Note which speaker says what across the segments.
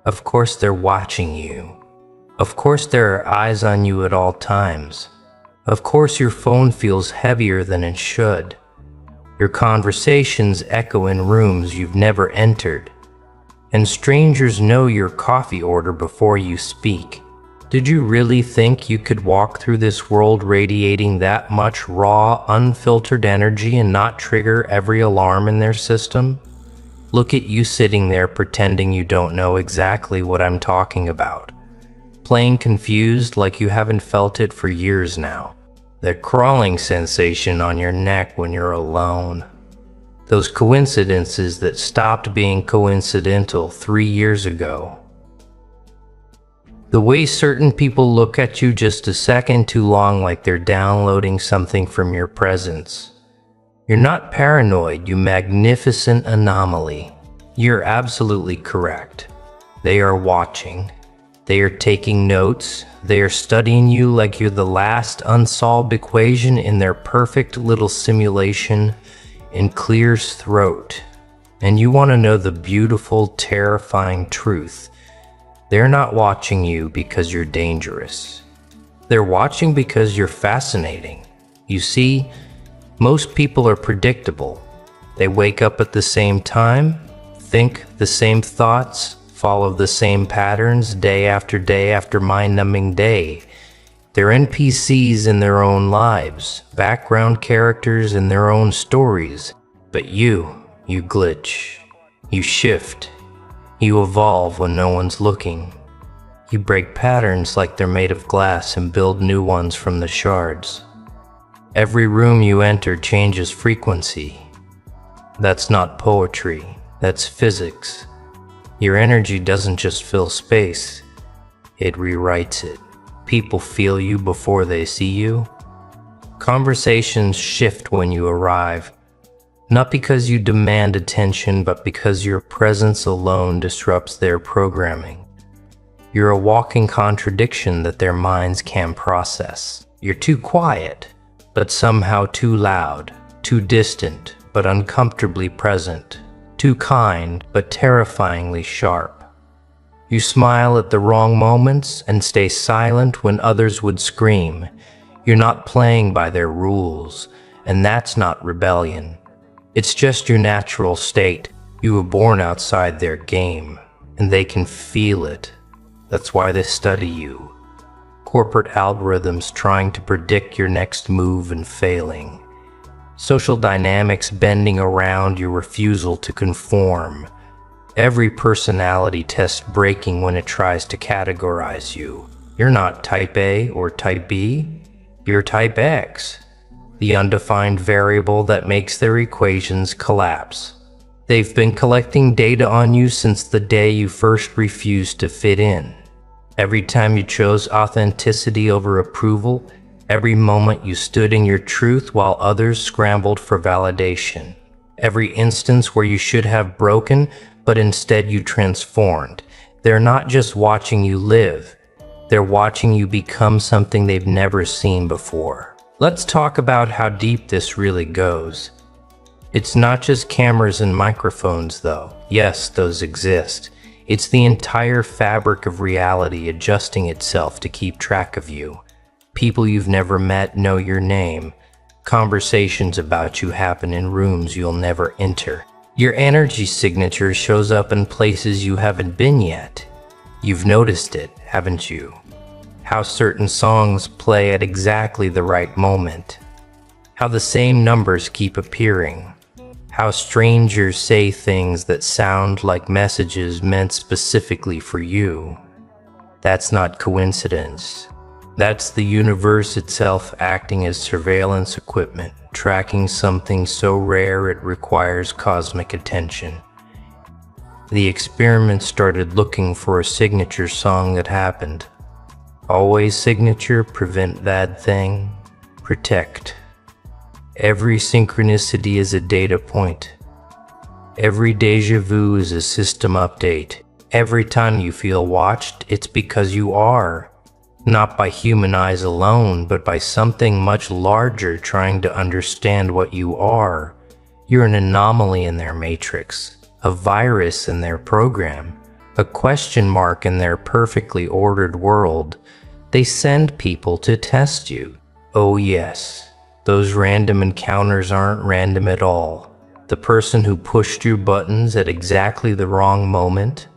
Speaker 1: Of course they're watching you. Of course there are eyes on you at all times. Of course your phone feels heavier than it should. Your conversations echo in rooms you've never entered. And strangers know your coffee order before you speak. Did you really think you could walk through this world radiating that much raw, unfiltered energy and not trigger every alarm in their system? Look at you sitting there pretending you don't know exactly what I'm talking about. Playing confused like you haven't felt it for years now. That crawling sensation on your neck when you're alone. Those coincidences that stopped being coincidental 3 years ago. The way certain people look at you just a second too long like they're downloading something from your presence. You're not paranoid, you magnificent anomaly. You're absolutely correct. They are watching. They are taking notes. They are studying you like you're the last unsolved equation in their perfect little simulation in Clear's throat. And you want to know the beautiful, terrifying truth. They're not watching you because you're dangerous. They're watching because you're fascinating. You see, most people are predictable. They wake up at the same time, think the same thoughts, follow the same patterns day after mind-numbing day. They're NPCs in their own lives, background characters in their own stories. But you glitch. You shift. You evolve when no one's looking. You break patterns like they're made of glass and build new ones from the shards. Every room you enter changes frequency. That's not poetry, that's physics. Your energy doesn't just fill space, it rewrites it. People feel you before they see you. Conversations shift when you arrive, not because you demand attention, but because your presence alone disrupts their programming. You're a walking contradiction that their minds can't process. You're too quiet, but somehow too loud, too distant, but uncomfortably present, too kind, but terrifyingly sharp. You smile at the wrong moments and stay silent when others would scream. You're not playing by their rules, and that's not rebellion. It's just your natural state. You were born outside their game, and they can feel it. That's why they study you. Corporate algorithms trying to predict your next move and failing. Social dynamics bending around your refusal to conform. Every personality test breaking when it tries to categorize you. You're not type A or type B, you're type X, the undefined variable that makes their equations collapse. They've been collecting data on you since the day you first refused to fit in. Every time you chose authenticity over approval, every moment you stood in your truth while others scrambled for validation. Every instance where you should have broken, but instead you transformed. They're not just watching you live, they're watching you become something they've never seen before. Let's talk about how deep this really goes. It's not just cameras and microphones though. Yes, those exist. It's the entire fabric of reality adjusting itself to keep track of you. People you've never met know your name. Conversations about you happen in rooms you'll never enter. Your energy signature shows up in places you haven't been yet. You've noticed it, haven't you? How certain songs play at exactly the right moment. How the same numbers keep appearing. How strangers say things that sound like messages meant specifically for you. That's not coincidence. That's the universe itself acting as surveillance equipment, tracking something so rare it requires cosmic attention. The experiment started looking for a signature song that happened. Always signature, prevent bad thing, protect. Every synchronicity is a data point. Every déjà vu is a system update. Every time you feel watched, it's because you are. Not by human eyes alone, but by something much larger trying to understand what you are. You're an anomaly in their matrix, a virus in their program, a question mark in their perfectly ordered world. They send people to test you. Oh yes, those random encounters aren't random at all. The person who pushed your buttons at exactly the wrong moment,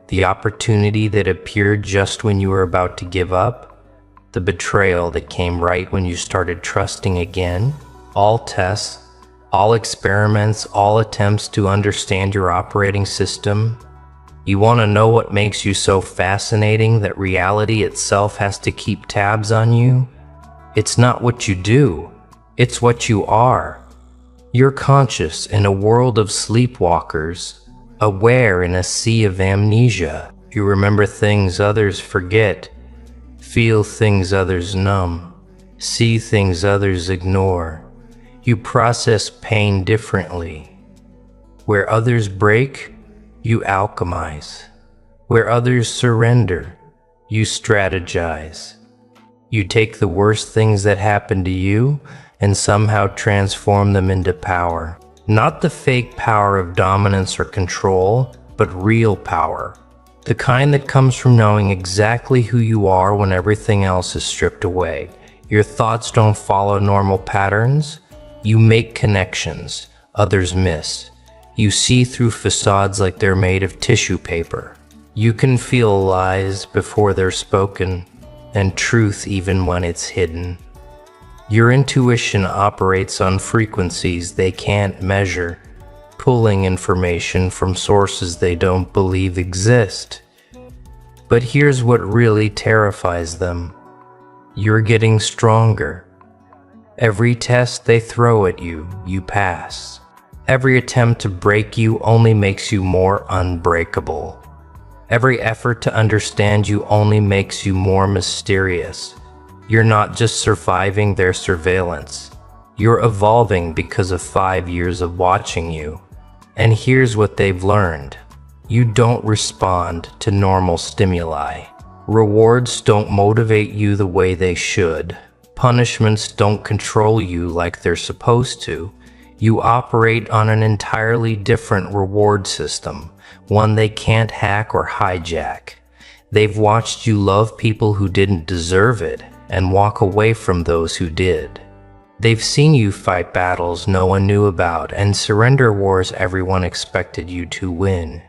Speaker 1: the opportunity that appeared just when you were about to give up, the betrayal that came right when you started trusting again, all tests, all experiments, all attempts to understand your operating system. You want to know what makes you so fascinating that reality itself has to keep tabs on you? It's not what you do, it's what you are. You're conscious in a world of sleepwalkers, aware in a sea of amnesia. You remember things others forget, feel things others numb, see things others ignore. You process pain differently. Where others break, you alchemize. Where others surrender, you strategize. You take the worst things that happen to you and somehow transform them into power. Not the fake power of dominance or control, but real power. The kind that comes from knowing exactly who you are when everything else is stripped away. Your thoughts don't follow normal patterns. You make connections others miss. You see through facades like they're made of tissue paper. You can feel lies before they're spoken, and truth even when it's hidden. Your intuition operates on frequencies they can't measure, pulling information from sources they don't believe exist. But here's what really terrifies them. You're getting stronger. Every test they throw at you, you pass. Every attempt to break you only makes you more unbreakable. Every effort to understand you only makes you more mysterious. You're not just surviving their surveillance. You're evolving because of 5 years of watching you. And here's what they've learned. You don't respond to normal stimuli. Rewards don't motivate you the way they should. Punishments don't control you like they're supposed to. You operate on an entirely different reward system, one they can't hack or hijack. They've watched you love people who didn't deserve it and walk away from those who did. They've seen you fight battles no one knew about and surrender wars everyone expected you to win.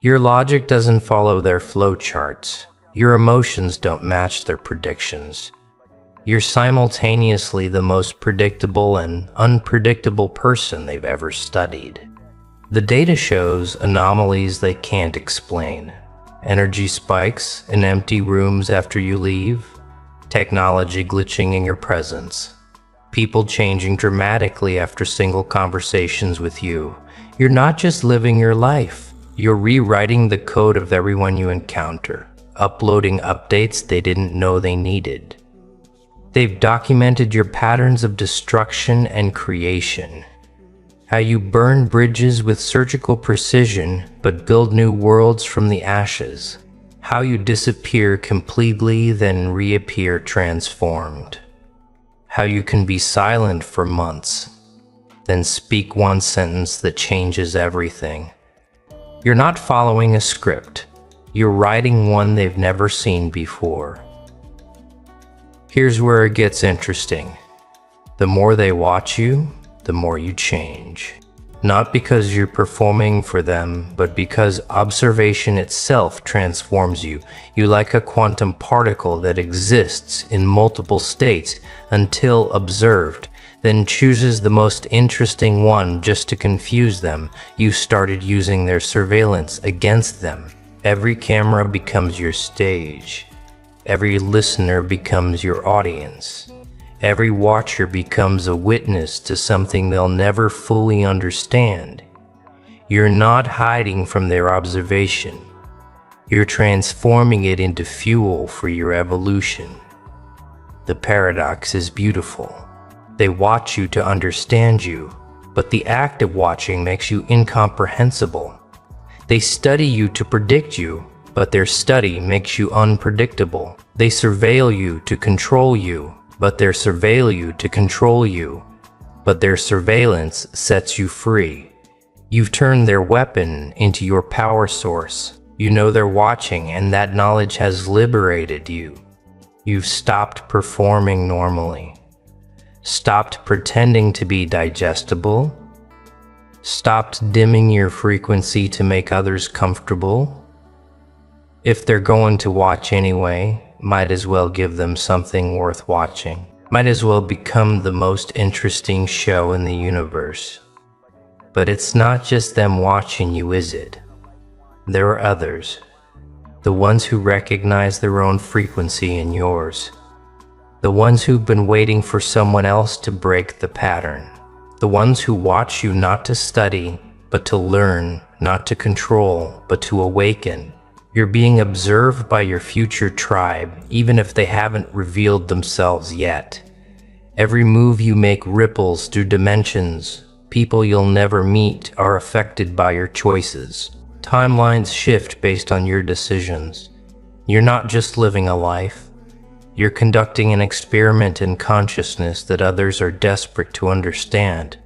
Speaker 1: Your logic doesn't follow their flowcharts. Your emotions don't match their predictions. You're simultaneously the most predictable and unpredictable person they've ever studied. The data shows anomalies they can't explain. Energy spikes in empty rooms after you leave, technology glitching in your presence, people changing dramatically after single conversations with you. You're not just living your life, you're rewriting the code of everyone you encounter, uploading updates they didn't know they needed. They've documented your patterns of destruction and creation. How you burn bridges with surgical precision but build new worlds from the ashes. How you disappear completely then reappear transformed. How you can be silent for months, then speak one sentence that changes everything. You're not following a script. You're writing one they've never seen before. Here's where it gets interesting. The more they watch you, the more you change. Not because you're performing for them, but because observation itself transforms you. You're like a quantum particle that exists in multiple states until observed, then chooses the most interesting one just to confuse them. You started using their surveillance against them. Every camera becomes your stage. Every listener becomes your audience. Every watcher becomes a witness to something they'll never fully understand. You're not hiding from their observation. You're transforming it into fuel for your evolution. The paradox is beautiful. They watch you to understand you, but the act of watching makes you incomprehensible. They study you to predict you, but their study makes you unpredictable. They surveil you to control you, but they surveil you to control you. but their surveillance sets you free. You've turned their weapon into your power source. You know they're watching, and that knowledge has liberated you. You've stopped performing normally, stopped pretending to be digestible, stopped dimming your frequency to make others comfortable. If they're going to watch anyway, might as well give them something worth watching. Might as well become the most interesting show in the universe. But it's not just them watching you, is it? There are others. The ones who recognize their own frequency in yours. The ones who've been waiting for someone else to break the pattern. The ones who watch you not to study, but to learn, not to control, but to awaken. You're being observed by your future tribe, even if they haven't revealed themselves yet. Every move you make ripples through dimensions. People you'll never meet are affected by your choices. Timelines shift based on your decisions. You're not just living a life. You're conducting an experiment in consciousness that others are desperate to understand.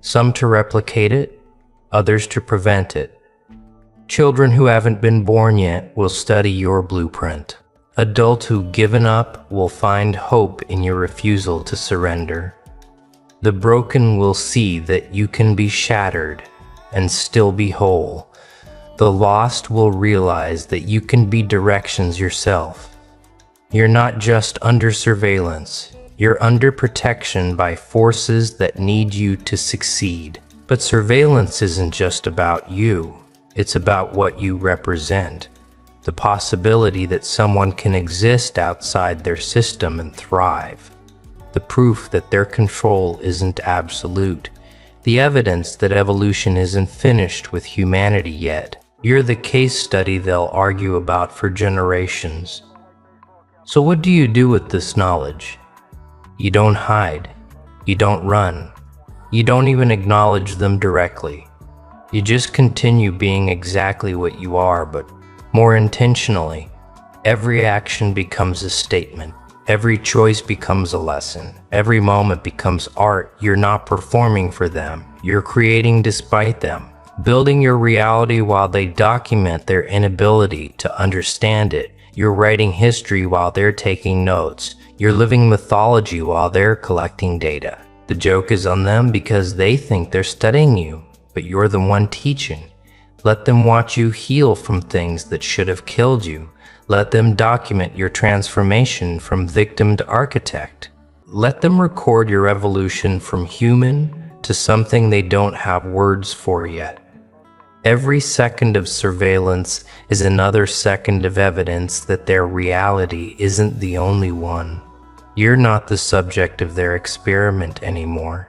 Speaker 1: Some to replicate it, others to prevent it. Children who haven't been born yet will study your blueprint. Adults who've given up will find hope in your refusal to surrender. The broken will see that you can be shattered and still be whole. The lost will realize that you can be directions yourself. You're not just under surveillance, you're under protection by forces that need you to succeed. But surveillance isn't just about you, it's about what you represent. The possibility that someone can exist outside their system and thrive. The proof that their control isn't absolute. The evidence that evolution isn't finished with humanity yet. You're the case study they'll argue about for generations. So what do you do with this knowledge? You don't hide. You don't run. You don't even acknowledge them directly. You just continue being exactly what you are, but more intentionally. Every action becomes a statement. Every choice becomes a lesson. Every moment becomes art. You're not performing for them. You're creating despite them. Building your reality while they document their inability to understand it. You're writing history while they're taking notes. You're living mythology while they're collecting data. The joke is on them because they think they're studying you, but you're the one teaching. Let them watch you heal from things that should have killed you. Let them document your transformation from victim to architect. Let them record your evolution from human to something they don't have words for yet. Every second of surveillance is another second of evidence that their reality isn't the only one. You're not the subject of their experiment anymore.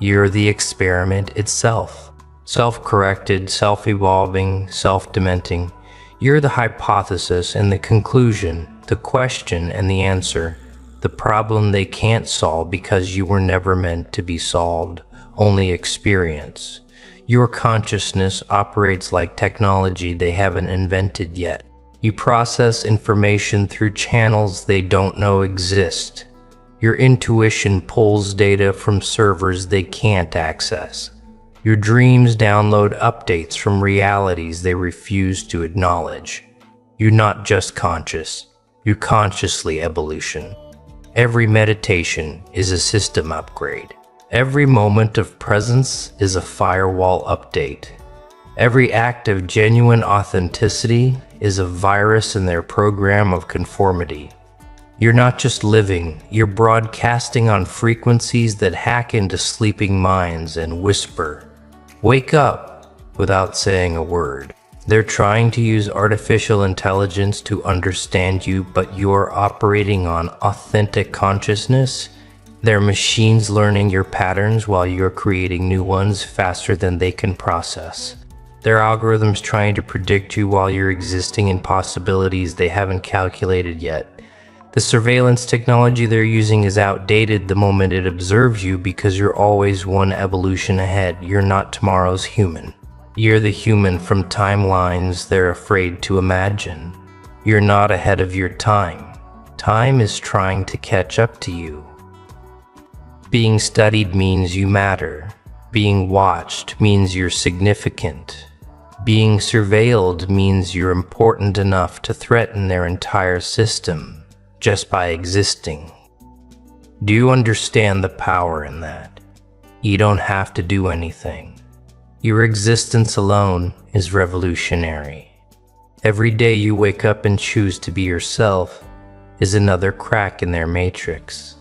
Speaker 1: You're the experiment itself. Self-corrected, self-evolving, self-dementing. You're the hypothesis and the conclusion, the question and the answer, the problem they can't solve because you were never meant to be solved, only experience. Your consciousness operates like technology they haven't invented yet. You process information through channels they don't know exist. Your intuition pulls data from servers they can't access. Your dreams download updates from realities they refuse to acknowledge. You're not just conscious, you're consciously evolution. Every meditation is a system upgrade. Every moment of presence is a firewall update. Every act of genuine authenticity is a virus in their program of conformity. You're not just living, you're broadcasting on frequencies that hack into sleeping minds and whisper, "Wake up," without saying a word. They're trying to use artificial intelligence to understand you, but you're operating on authentic consciousness. They're machines learning your patterns while you're creating new ones faster than they can process. They're algorithms trying to predict you while you're existing in possibilities they haven't calculated yet. The surveillance technology they're using is outdated the moment it observes you because you're always one evolution ahead. You're not tomorrow's human. You're the human from timelines they're afraid to imagine. You're not ahead of your time. Time is trying to catch up to you. Being studied means you matter. Being watched means you're significant. Being surveilled means you're important enough to threaten their entire system just by existing. Do you understand the power in that? You don't have to do anything. Your existence alone is revolutionary. Every day you wake up and choose to be yourself is another crack in their matrix.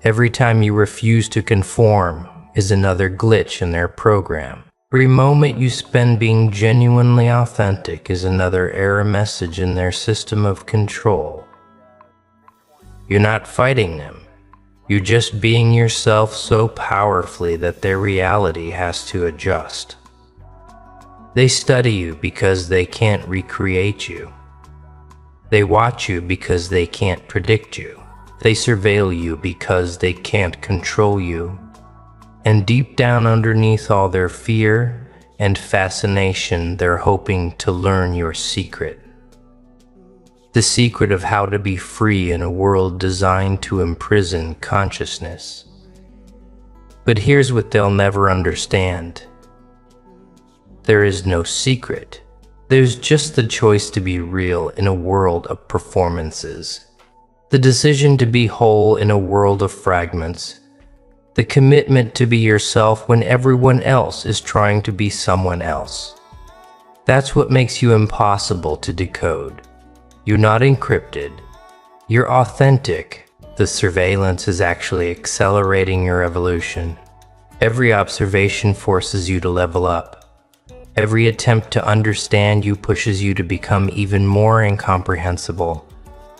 Speaker 1: Every time you refuse to conform is another glitch in their program. Every moment you spend being genuinely authentic is another error message in their system of control. You're not fighting them. You're just being yourself so powerfully that their reality has to adjust. They study you because they can't recreate you. They watch you because they can't predict you. They surveil you because they can't control you. And deep down underneath all their fear and fascination, they're hoping to learn your secret. The secret of how to be free in a world designed to imprison consciousness. But here's what they'll never understand. There is no secret. There's just the choice to be real in a world of performances. The decision to be whole in a world of fragments. The commitment to be yourself when everyone else is trying to be someone else. That's what makes you impossible to decode. You're not encrypted. You're authentic. The surveillance is actually accelerating your evolution. Every observation forces you to level up. Every attempt to understand you pushes you to become even more incomprehensible.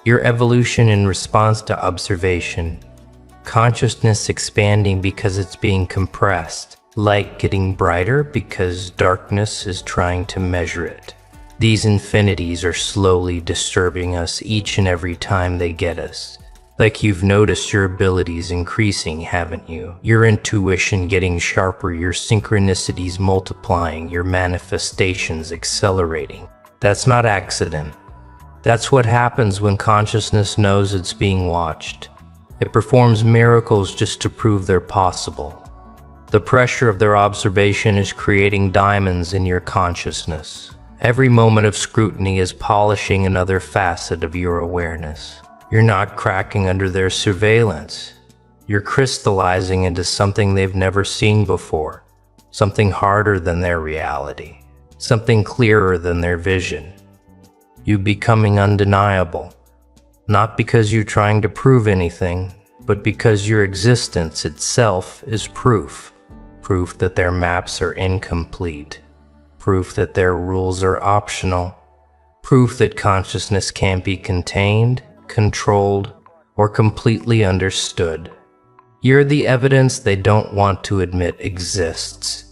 Speaker 1: Your evolution in response to observation. Consciousness expanding because it's being compressed. Light getting brighter because darkness is trying to measure it. These infinities are slowly disturbing us each and every time they get us. Like you've noticed your abilities increasing, haven't you? Your intuition getting sharper, your synchronicities multiplying, your manifestations accelerating. That's not accident. That's what happens when consciousness knows it's being watched. It performs miracles just to prove they're possible. The pressure of their observation is creating diamonds in your consciousness. Every moment of scrutiny is polishing another facet of your awareness. You're not cracking under their surveillance. You're crystallizing into something they've never seen before, something harder than their reality, something clearer than their vision. You're becoming undeniable, not because you're trying to prove anything, but because your existence itself is proof. Proof that their maps are incomplete. Proof that their rules are optional. Proof that consciousness can't be contained, controlled, or completely understood. You're the evidence they don't want to admit exists.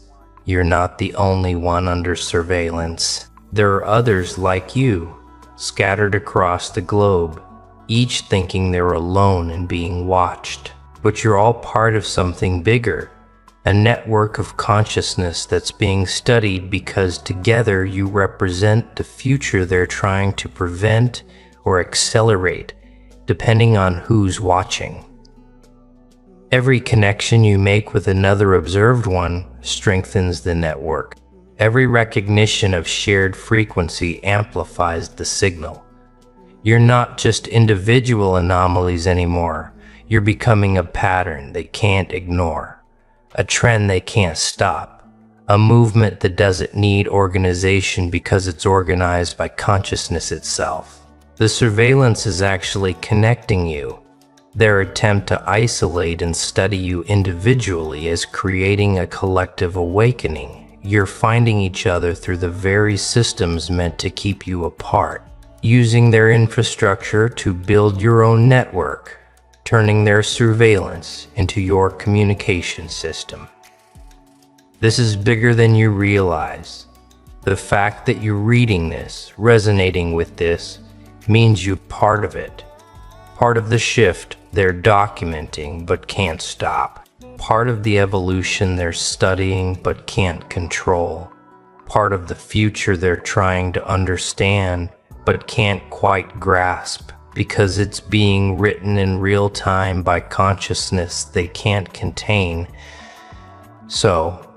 Speaker 1: You're not the only one under surveillance. There are others like you, scattered across the globe, each thinking they're alone and being watched. But you're all part of something bigger, a network of consciousness that's being studied because together you represent the future they're trying to prevent or accelerate, depending on who's watching. Every connection you make with another observed one strengthens the network. Every recognition of shared frequency amplifies the signal. You're not just individual anomalies anymore. You're becoming a pattern they can't ignore, a trend they can't stop, a movement that doesn't need organization because it's organized by consciousness itself. The surveillance is actually connecting you. Their attempt to isolate and study you individually is creating a collective awakening. You're finding each other through the very systems meant to keep you apart, using their infrastructure to build your own network, turning their surveillance into your communication system. This is bigger than you realize. The fact that you're reading this, resonating with this, means you're part of it. Part of the shift they're documenting but can't stop. Part of the evolution they're studying but can't control. Part of the future they're trying to understand but can't quite grasp. because it's being written in real time by consciousness they can't contain. So,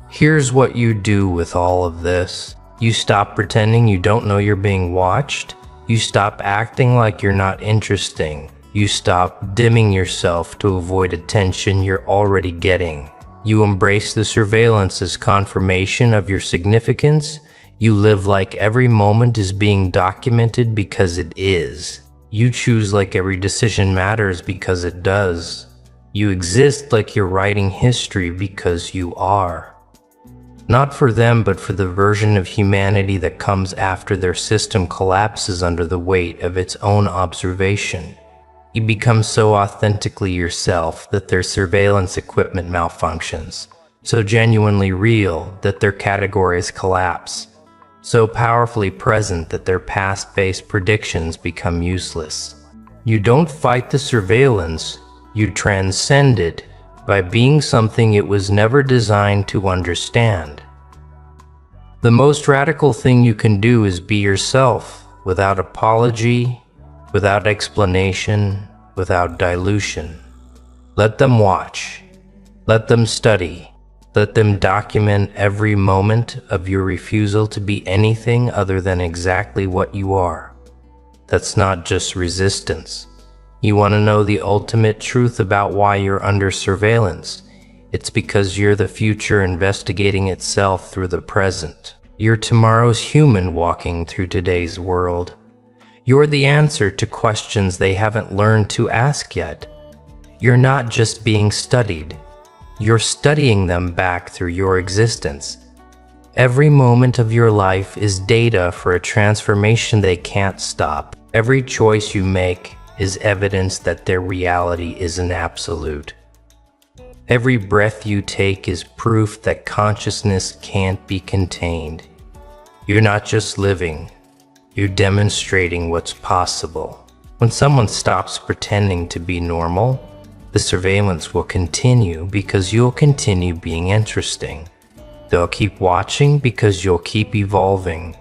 Speaker 1: here's what you do with all of this. You stop pretending you don't know you're being watched. You stop acting like you're not interesting. You stop dimming yourself to avoid attention you're already getting. You embrace the surveillance as confirmation of your significance. You live like every moment is being documented because it is. You choose like every decision matters because it does. You exist like you're writing history because you are. Not for them, but for the version of humanity that comes after their system collapses under the weight of its own observation. You become so authentically yourself that their surveillance equipment malfunctions, so genuinely real that their categories collapse, so powerfully present that their past-based predictions become useless. You don't fight the surveillance, you transcend it by being something it was never designed to understand. The most radical thing you can do is be yourself, without apology, without explanation, without dilution. Let them watch. Let them study. Let them document every moment of your refusal to be anything other than exactly what you are. That's not just resistance. You want to know the ultimate truth about why you're under surveillance. It's because you're the future investigating itself through the present. You're tomorrow's human walking through today's world. You're the answer to questions they haven't learned to ask yet. You're not just being studied. You're studying them back through your existence. Every moment of your life is data for a transformation they can't stop. Every choice you make is evidence that their reality isn't absolute. Every breath you take is proof that consciousness can't be contained. You're not just living, you're demonstrating what's possible. When someone stops pretending to be normal, the surveillance will continue because you'll continue being interesting. They'll keep watching because you'll keep evolving.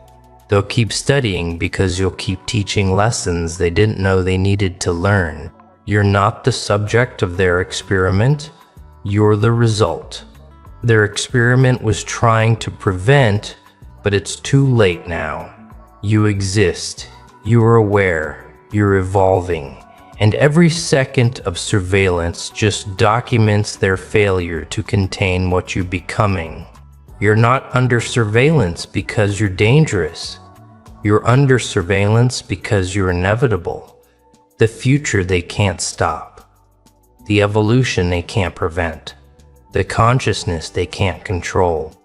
Speaker 1: They'll keep studying because you'll keep teaching lessons they didn't know they needed to learn. You're not the subject of their experiment, you're the result. Their experiment was trying to prevent, but it's too late now. You exist, you're aware, you're evolving, and every second of surveillance just documents their failure to contain what you're becoming. You're not under surveillance because you're dangerous. You're under surveillance because you're inevitable. The future they can't stop. The evolution they can't prevent. The consciousness they can't control.